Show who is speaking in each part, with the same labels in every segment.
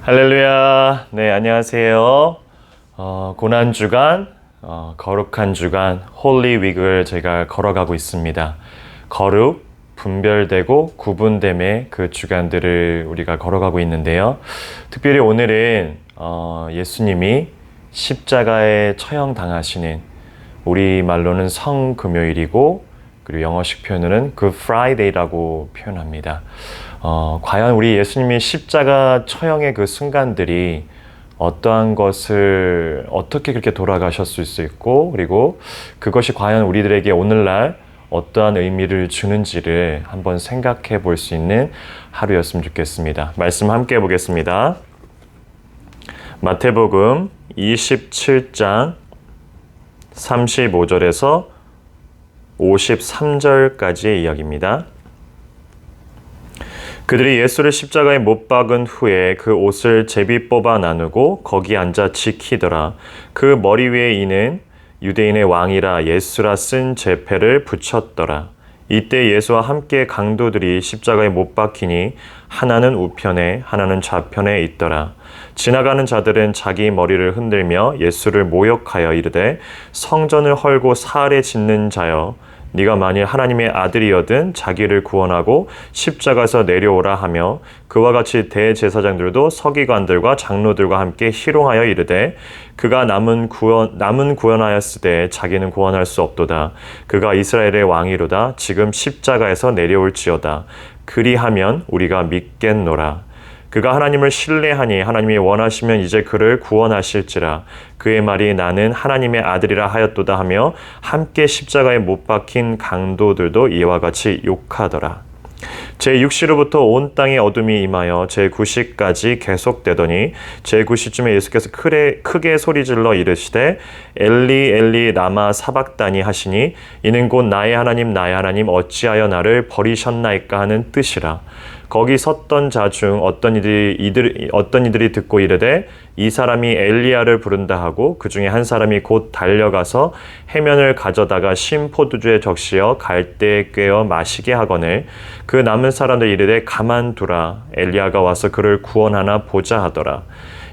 Speaker 1: 할렐루야. 네, 안녕하세요. 고난주간, 거룩한 주간, 홀리 윅을 저희가 걸어가고 있습니다. 거룩, 분별되고 구분됨의 그 주간들을 우리가 걸어가고 있는데요. 특별히 오늘은 예수님이 십자가에 처형당하시는, 우리말로는 성금요일이고, 그리고 영어식 표현으로는 Good Friday라고 표현합니다. 과연 우리 예수님이 십자가 처형의 그 순간들이 어떠한 것을 어떻게 그렇게 돌아가셨을 수 있고, 그리고 그것이 과연 우리들에게 오늘날 어떠한 의미를 주는지를 한번 생각해 볼 수 있는 하루였으면 좋겠습니다. 말씀 함께 보겠습니다. 마태복음 27장 35절에서 53절까지의 이야기입니다. 그들이 예수를 십자가에 못 박은 후에 그 옷을 제비 뽑아 나누고 거기 앉아 지키더라. 그 머리 위에 이는 유대인의 왕이라 예수라 쓴 제패를 붙였더라. 이때 예수와 함께 강도들이 십자가에 못 박히니 하나는 우편에 하나는 좌편에 있더라. 지나가는 자들은 자기 머리를 흔들며 예수를 모욕하여 이르되 성전을 헐고 사흘에 짓는 자여, 네가 만일 하나님의 아들이여든 자기를 구원하고 십자가에서 내려오라 하며, 그와 같이 대제사장들도 서기관들과 장로들과 함께 희롱하여 이르되 그가 남은 구원하였으되 자기는 구원할 수 없도다. 그가 이스라엘의 왕이로다. 지금 십자가에서 내려올지어다. 그리하면 우리가 믿겠노라. 그가 하나님을 신뢰하니 하나님이 원하시면 이제 그를 구원하실지라. 그의 말이 나는 하나님의 아들이라 하였도다 하며 함께 십자가에 못 박힌 강도들도 이와 같이 욕하더라. 제6시로부터 온 땅에 어둠이 임하여 제9시까지 계속되더니 제9시쯤에 예수께서 크게 소리질러 이르시되 엘리 엘리 라마 사박다니 하시니 이는 곧 나의 하나님 어찌하여 나를 버리셨나이까 하는 뜻이라. 거기 섰던 자 중 어떤 이들이 듣고 이르되 이 사람이 엘리야를 부른다 하고, 그 중에 한 사람이 곧 달려가서 해면을 가져다가 신 포도주에 적시어 갈대에 꿰어 마시게 하거늘 그 남은 사람들 이르되 가만두라. 엘리야가 와서 그를 구원하나 보자 하더라.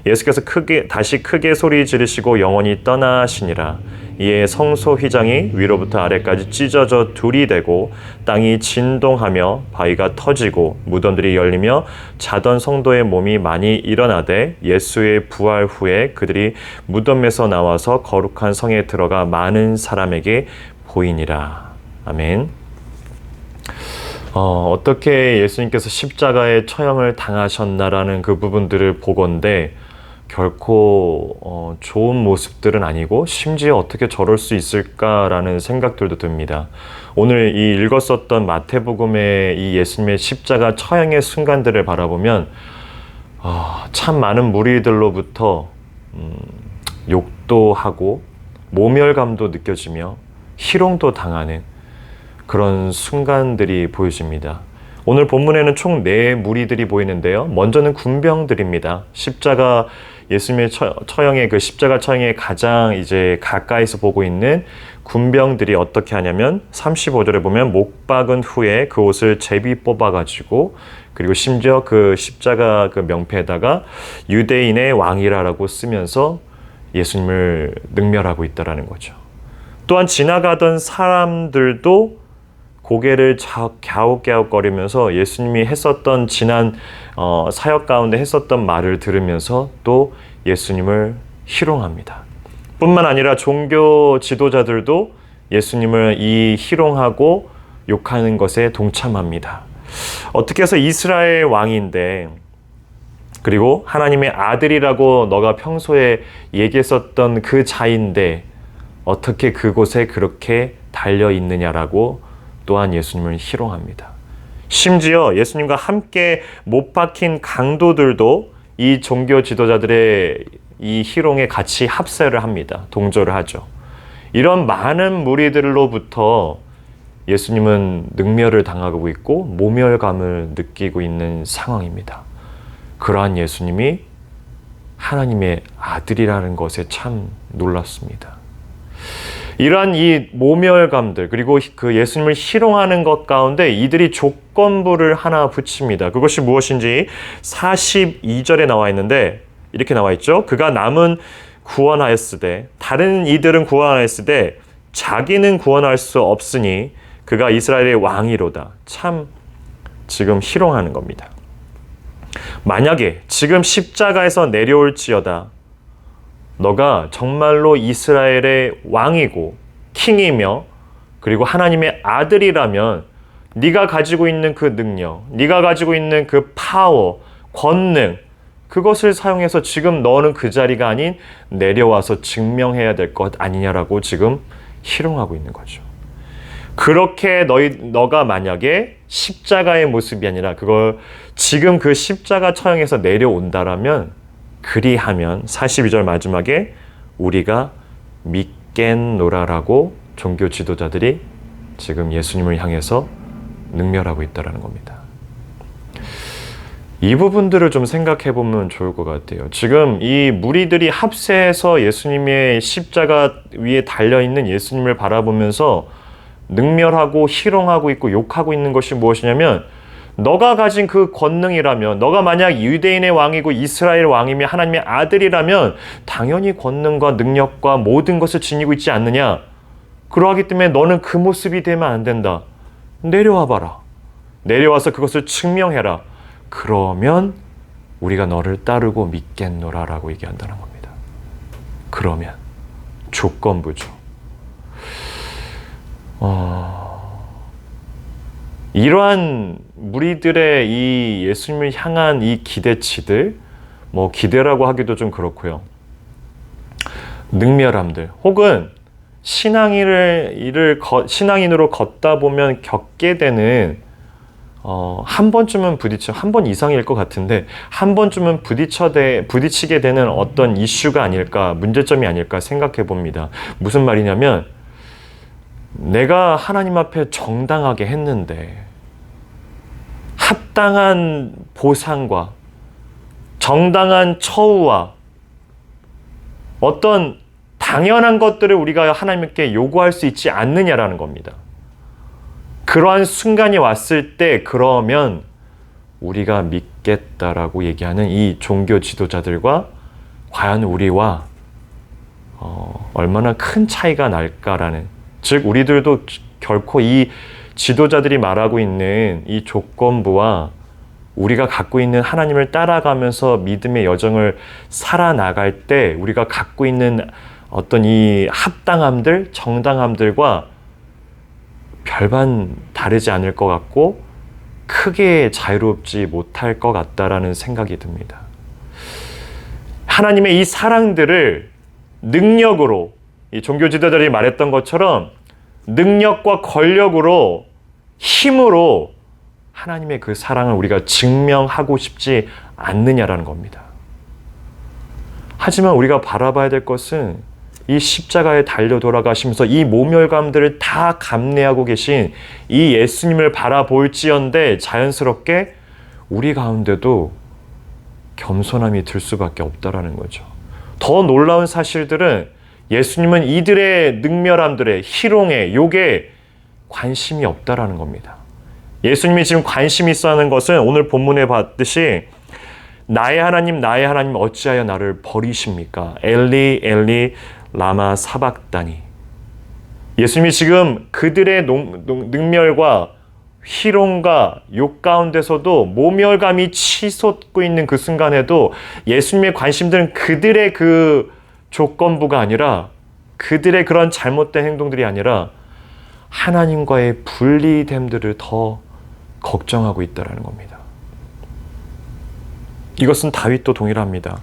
Speaker 1: 예수께서 다시 크게 소리 지르시고 영원히 떠나시니라. 이에 성소 휘장이 위로부터 아래까지 찢어져 둘이 되고 땅이 진동하며 바위가 터지고 무덤들이 열리며 자던 성도의 몸이 많이 일어나되, 예수의 부활 후에 그들이 무덤에서 나와서 거룩한 성에 들어가 많은 사람에게 보이니라. 아멘. 어떻게 예수님께서 십자가에 처형을 당하셨나라는 그 부분들을 보건대 결코 좋은 모습들은 아니고, 심지어 어떻게 저럴 수 있을까라는 생각들도 듭니다. 오늘 이 읽었었던 마태복음의 이 예수님의 십자가 처형의 순간들을 바라보면 참 많은 무리들로부터 욕도 하고 모멸감도 느껴지며 희롱도 당하는 그런 순간들이 보여집니다. 오늘 본문에는 총 4무리들이 보이는데요. 먼저는 군병들입니다. 예수님의 처형의 그 십자가 처형에 가장 이제 가까이서 보고 있는 군병들이 어떻게 하냐면 35절에 보면 못 박은 후에 그 옷을 제비 뽑아가지고, 그리고 심지어 그 십자가 그 명패에다가 유대인의 왕이라고 쓰면서 예수님을 능멸하고 있다라는 거죠. 또한 지나가던 사람들도 고개를 갸웃갸웃거리면서 예수님이 했었던 지난 사역 가운데 했었던 말을 들으면서 또 예수님을 희롱합니다. 뿐만 아니라 종교 지도자들도 예수님을 이 희롱하고 욕하는 것에 동참합니다. 어떻게 해서 이스라엘 왕인데, 그리고 하나님의 아들이라고 너가 평소에 얘기했었던 그 자인데 어떻게 그곳에 그렇게 달려있느냐라고 또한 예수님을 희롱합니다. 심지어 예수님과 함께 못 박힌 강도들도 이 종교 지도자들의 이 희롱에 같이 합세를 합니다. 동조를 하죠. 이런 많은 무리들로부터 예수님은 능멸을 당하고 있고 모멸감을 느끼고 있는 상황입니다. 그러한 예수님이 하나님의 아들이라는 것에 참 놀랐습니다. 이러한 이 모멸감들 그리고 그 예수님을 희롱하는 것 가운데 이들이 조건부를 하나 붙입니다. 그것이 무엇인지 42절에 나와 있는데 이렇게 나와 있죠. 그가 남은 구원하였으되 다른 이들은 구원하였으되 자기는 구원할 수 없으니 그가 이스라엘의 왕이로다. 참 지금 희롱하는 겁니다. 만약에 지금 십자가에서 내려올지어다 너가 정말로 이스라엘의 왕이고 킹이며 그리고 하나님의 아들이라면 네가 가지고 있는 그 능력, 네가 가지고 있는 그 파워, 권능 그것을 사용해서 지금 너는 그 자리가 아닌 내려와서 증명해야 될 것 아니냐라고 지금 희롱하고 있는 거죠. 그렇게 너가 만약에 십자가의 모습이 아니라 그걸 지금 그 십자가 처형에서 내려온다라면 그리하면 42절 마지막에 우리가 믿겠노라라고 종교 지도자들이 지금 예수님을 향해서 능멸하고 있다는 겁니다. 이 부분들을 좀 생각해 보면 좋을 것 같아요. 지금 이 무리들이 합세해서 예수님의 십자가 위에 달려있는 예수님을 바라보면서 능멸하고 희롱하고 있고 욕하고 있는 것이 무엇이냐면 너가 가진 그 권능이라면 너가 만약 유대인의 왕이고 이스라엘 왕이며 하나님의 아들이라면 당연히 권능과 능력과 모든 것을 지니고 있지 않느냐. 그러하기 때문에 너는 그 모습이 되면 안 된다. 내려와 봐라. 내려와서 그것을 증명해라. 그러면 우리가 너를 따르고 믿겠노라 라고 얘기한다는 겁니다. 그러면 조건부죠. 이러한 무리들의 이 예수님을 향한 이 기대치들, 뭐 기대라고 하기도 좀 그렇고요. 능멸함들, 혹은 신앙인으로 걷다 보면 겪게 되는 한 번쯤은 한 번 이상일 것 같은데 한 번쯤은 부딪히게 되는 어떤 이슈가 아닐까, 문제점이 아닐까 생각해 봅니다. 무슨 말이냐면 내가 하나님 앞에 정당하게 했는데 합당한 보상과 정당한 처우와 어떤 당연한 것들을 우리가 하나님께 요구할 수 있지 않느냐라는 겁니다. 그러한 순간이 왔을 때 그러면 우리가 믿겠다라고 얘기하는 이 종교 지도자들과 과연 우리와 얼마나 큰 차이가 날까라는, 즉 우리들도 결코 이 지도자들이 말하고 있는 이 조건부와 우리가 갖고 있는 하나님을 따라가면서 믿음의 여정을 살아나갈 때 우리가 갖고 있는 어떤 이 합당함들, 정당함들과 별반 다르지 않을 것 같고 크게 자유롭지 못할 것 같다라는 생각이 듭니다. 하나님의 이 사랑들을 능력으로, 이 종교 지도자들이 말했던 것처럼 능력과 권력으로, 힘으로 하나님의 그 사랑을 우리가 증명하고 싶지 않느냐라는 겁니다. 하지만 우리가 바라봐야 될 것은 이 십자가에 달려 돌아가시면서 이 모멸감들을 다 감내하고 계신 이 예수님을 바라볼지언데 자연스럽게 우리 가운데도 겸손함이 들 수밖에 없다라는 거죠. 더 놀라운 사실들은 예수님은 이들의 능멸함들에, 희롱에, 욕에 관심이 없다라는 겁니다. 예수님이 지금 관심이 있어 하는 것은 오늘 본문에 봤듯이 나의 하나님 어찌하여 나를 버리십니까? 엘리 엘리 라마 사박다니. 예수님이 지금 그들의 능멸과 희롱과 욕 가운데서도 모멸감이 치솟고 있는 그 순간에도 예수님의 관심들은 그들의 그 조건부가 아니라, 그들의 그런 잘못된 행동들이 아니라 하나님과의 분리됨들을 더 걱정하고 있다는 겁니다. 이것은 다윗도 동일합니다.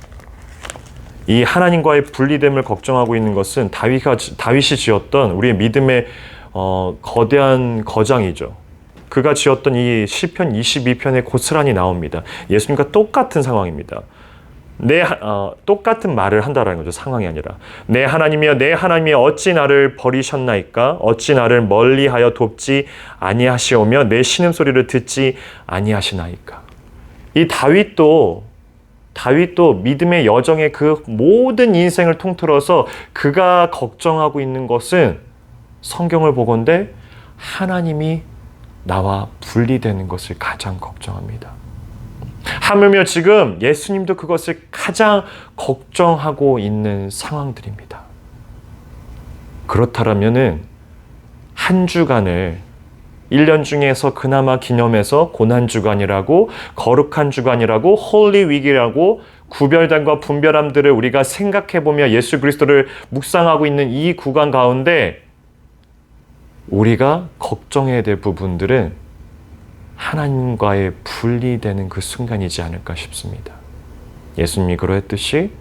Speaker 1: 이 하나님과의 분리됨을 걱정하고 있는 것은 다윗이 지었던 우리의 믿음의 거대한 거장이죠. 그가 지었던 이 시편 22편에 고스란히 나옵니다. 예수님과 똑같은 상황입니다. 똑같은 말을 한다라는 거죠. 상황이 아니라. 내 하나님이여 내 하나님이여 어찌 나를 버리셨나이까? 어찌 나를 멀리하여 돕지 아니하시오며 내 신음소리를 듣지 아니하시나이까? 이 다윗도 다윗도 믿음의 여정의 그 모든 인생을 통틀어서 그가 걱정하고 있는 것은 성경을 보건대 하나님이 나와 분리되는 것을 가장 걱정합니다. 하물며 지금 예수님도 그것을 가장 걱정하고 있는 상황들입니다. 그렇다면은 한 주간을 1년 중에서 그나마 기념해서 고난주간이라고, 거룩한 주간이라고, 홀리 위기라고 구별됨과 분별함들을 우리가 생각해보며 예수 그리스도를 묵상하고 있는 이 구간 가운데 우리가 걱정해야 될 부분들은 하나님과의 분리되는 그 순간이지 않을까 싶습니다. 예수님이 그러했듯이,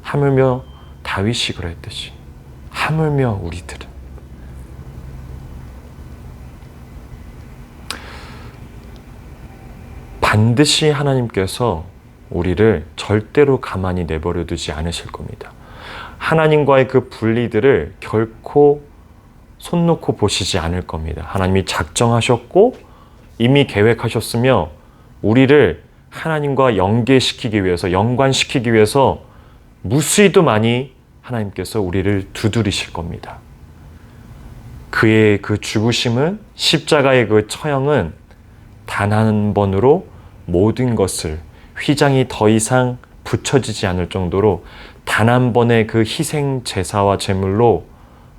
Speaker 1: 하물며 다윗이 그러했듯이, 하물며 우리들은 반드시 하나님께서 우리를 절대로 가만히 내버려 두지 않으실 겁니다. 하나님과의 그 분리들을 결코 손 놓고 보시지 않을 겁니다. 하나님이 작정하셨고 이미 계획하셨으며 우리를 하나님과 연계시키기 위해서, 연관시키기 위해서 무수히도 많이 하나님께서 우리를 두드리실 겁니다. 그의 그 죽으심은, 십자가의 그 처형은 단 한 번으로 모든 것을, 휘장이 더 이상 붙여지지 않을 정도로 단 한 번의 그 희생 제사와 제물로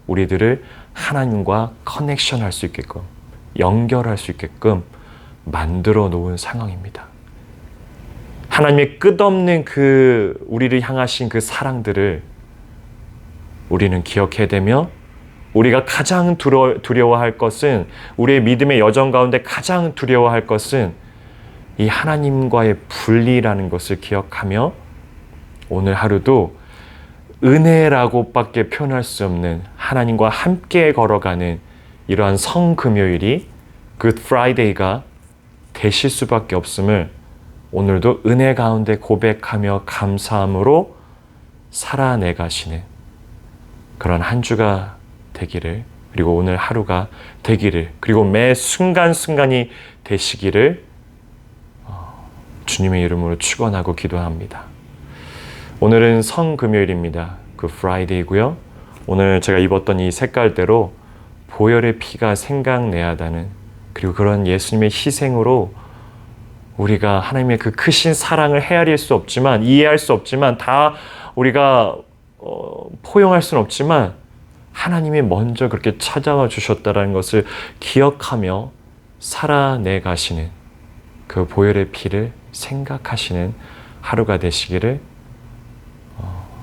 Speaker 1: 우리들을 하나님과 커넥션할 수 있게끔, 연결할 수 있게끔 만들어 놓은 상황입니다. 하나님의 끝없는 그 우리를 향하신 그 사랑들을 우리는 기억해야 되며, 우리가 가장 두려워할 것은, 우리의 믿음의 여정 가운데 가장 두려워할 것은 이 하나님과의 분리라는 것을 기억하며 오늘 하루도 은혜라고밖에 표현할 수 없는 하나님과 함께 걸어가는 이러한 성금요일이 굿 프라이데이가 되실 수밖에 없음을 오늘도 은혜 가운데 고백하며 감사함으로 살아내가시는 그런 한 주가 되기를, 그리고 오늘 하루가 되기를, 그리고 매 순간순간이 되시기를 주님의 이름으로 축원하고 기도합니다. 오늘은 성금요일입니다. 그 프라이데이고요. 오늘 제가 입었던 이 색깔대로 보혈의 피가 생각내야 하다는, 그리고 그런 예수님의 희생으로 우리가 하나님의 그 크신 사랑을 헤아릴 수 없지만, 이해할 수 없지만, 다 우리가 포용할 수는 없지만 하나님이 먼저 그렇게 찾아와 주셨다는 것을 기억하며 살아내 가시는 그 보혈의 피를 생각하시는 하루가 되시기를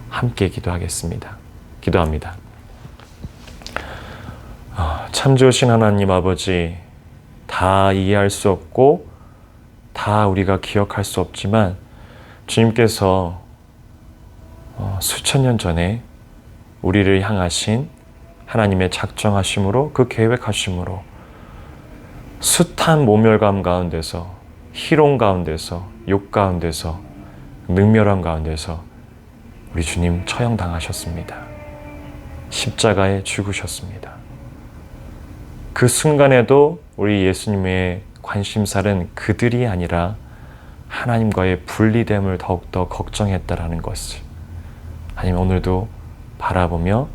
Speaker 1: 함께 기도하겠습니다. 기도합니다. 참 좋으신 하나님 아버지, 다 이해할 수 없고 다 우리가 기억할 수 없지만 주님께서 수천 년 전에 우리를 향하신 하나님의 작정하심으로, 그 계획하심으로 숱한 모멸감 가운데서, 희롱 가운데서, 욕 가운데서, 능멸함 가운데서 우리 주님 처형당하셨습니다. 십자가에 죽으셨습니다. 그 순간에도 우리 예수님의 관심사는 그들이 아니라 하나님과의 분리됨을 더욱더 걱정했다라는 것을 하나님 오늘도 바라보며,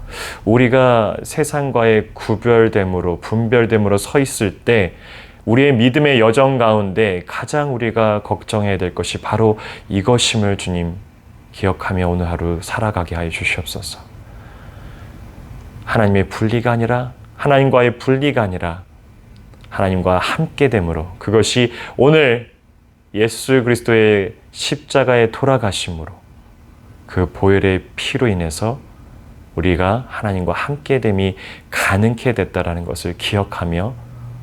Speaker 1: 우리가 세상과의 구별됨으로, 분별됨으로 서 있을 때 우리의 믿음의 여정 가운데 가장 우리가 걱정해야 될 것이 바로 이것임을 주님 기억하며 오늘 하루 살아가게 하여 주시옵소서. 하나님의 분리가 아니라, 하나님과의 분리가 아니라 하나님과 함께됨으로, 그것이 오늘 예수 그리스도의 십자가에 돌아가심으로, 그 보혈의 피로 인해서 우리가 하나님과 함께됨이 가능케 됐다라는 것을 기억하며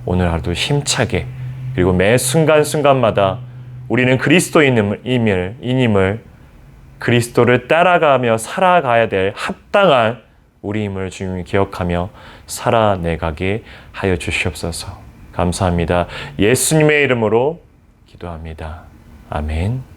Speaker 1: 오늘 하루도 힘차게, 그리고 매 순간순간마다 우리는 그리스도인임을, 그리스도를 따라가며 살아가야 될 합당한 우리임을 주님이 기억하며 살아내가게 하여 주시옵소서. 감사합니다. 예수님의 이름으로 기도합니다. 아멘.